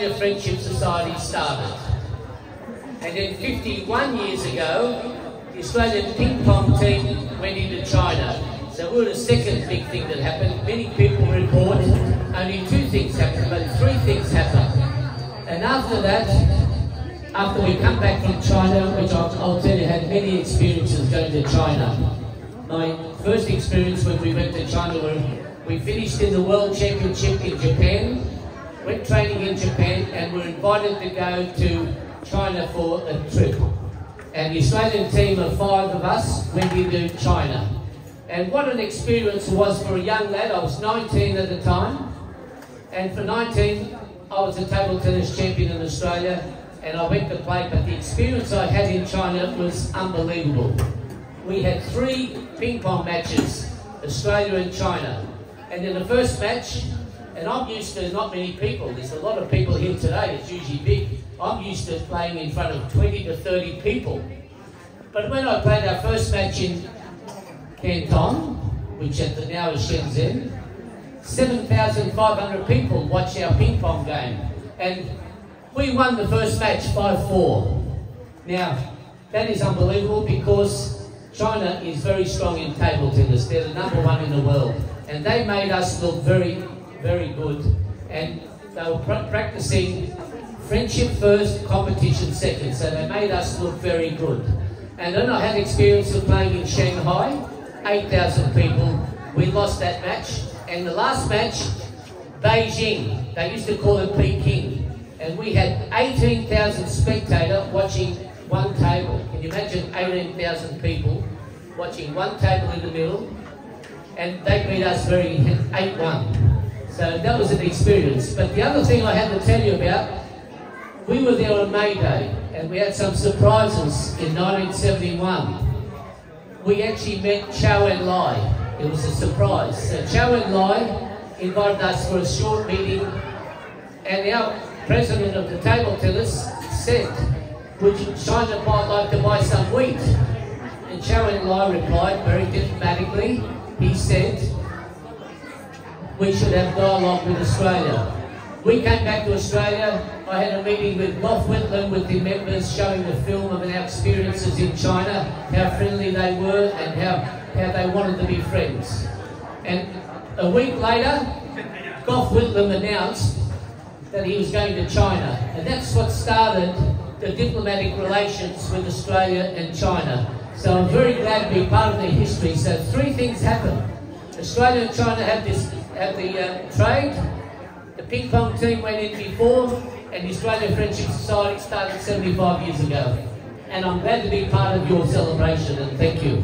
Australia Friendship Society started. And then 51 years ago, the Australian ping pong team went into China. So we were the second big thing that happened. Many people report only 2 things happened, but 3 things happened. And after that, after we come back from China, which I'll tell you, had many experiences going to China. My first experience when we went to China, we finished in the World Championship in Japan, went training in Japan, and were invited to go to China for a trip. And the Australian team of 5 of us went into China. And what an experience it was for a young lad. I was 19 at the time. And for 19, I was a table tennis champion in Australia. And I went to play, but the experience I had in China was unbelievable. We had 3 ping pong matches, Australia and China. And in the first match, and I'm used to not many people, there's a lot of people here today, it's usually big. I'm used to playing in front of 20 to 30 people. But when I played our first match in Canton, which at the now is Shenzhen, 7,500 people watched our ping pong game. And we won the first match 5-4. Now, that is unbelievable because China is very strong in table tennis. They're the #1 in the world. And they made us look very, very good. And they were practicing friendship first, competition second. So they made us look very good. And then I had experience of playing in Shanghai, 8,000 people. We lost that match. And the last match, Beijing, they used to call it Peking. And we had 18,000 spectators watching one table. Can you imagine 18,000 people watching one table in the middle? And they beat us 8-1. So that was an experience. But the other thing I had to tell you about, we were there on May Day, and we had some surprises in 1971. We actually met Chow and Lai. It was a surprise. So Chow and Lai invited us for a short meeting, and our president of the table tennis said, would China like to buy some wheat? And Chow and Lai replied very diplomatically. He said, we should have dialogue with Australia. We came back to Australia. I had a meeting with Gough Whitlam with the members showing the film of our experiences in China, how friendly they were and how they wanted to be friends. And a week later, Gough Whitlam announced that he was going to China. And that's what started the diplomatic relations with Australia and China. So I'm very glad to be part of their history. So 3 things happened. Australia and China have the trade, the ping pong team went in before, and the Australia Friendship Society started 75 years ago. And I'm glad to be part of your celebration, and thank you.